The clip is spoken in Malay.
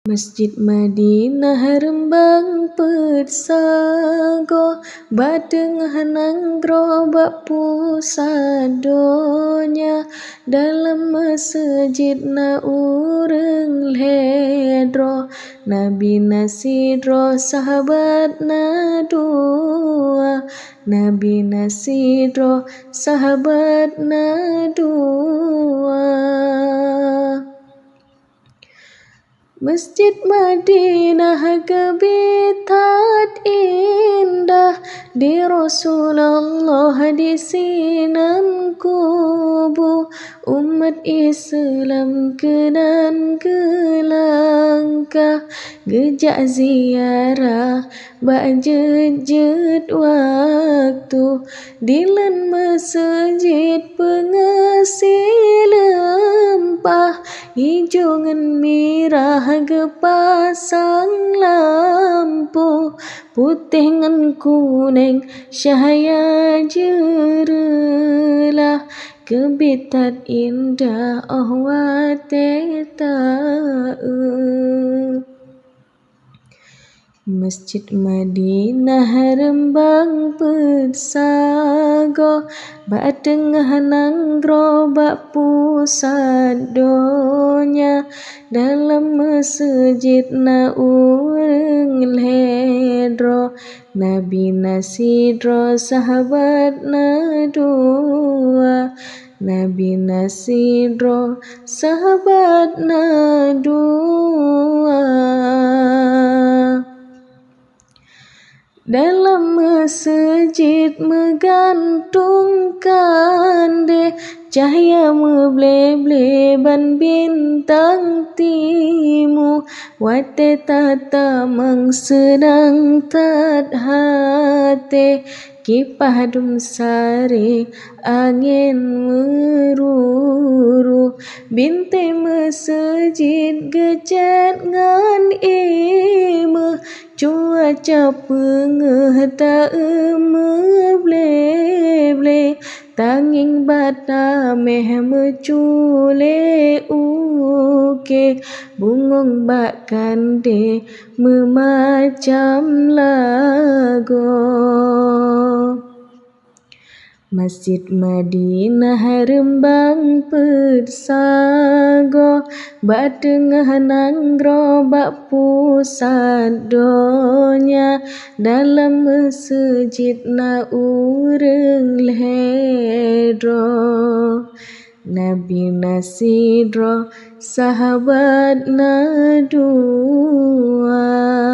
Masjid Madinah rembang persago batengah nanggro bak pusadonya dalam masjid na urang ledro Nabi nasidro sahabat na dua Nabi nasidro sahabat na dua. Masjid Madinah kebitat indah di Rasulullah di sinan kubu umat Islam kenan kelangkah gejak ziarah ba'jejed waktu dilan masjid pengasih lempah hijau ngan mirah gepasang lampu putih ngan kuning cahaya jerelah kebitat indah wate tae. Masjid Madinah rembang persago batengah nanggro bak pusadonya dalam masjid na urang ledro Nabi nasidro sahabat na dua Nabi nasidro sahabat na dua. Dalam masjid menggantungkan deh cahaya meble-ble ban bintang timu wate tata mang sedang tat hate kipah dum sare angin meruru binte masjid gejet ngan ima cuaca pengeh tae meble-ble tanging bata meh mecule uke bungong bak kande memacam lago. Masjid Madinah rembang persago batengah nanggro bak pusadonya dalam masjid na urang ledro Nabi nasidro sahabat na dua.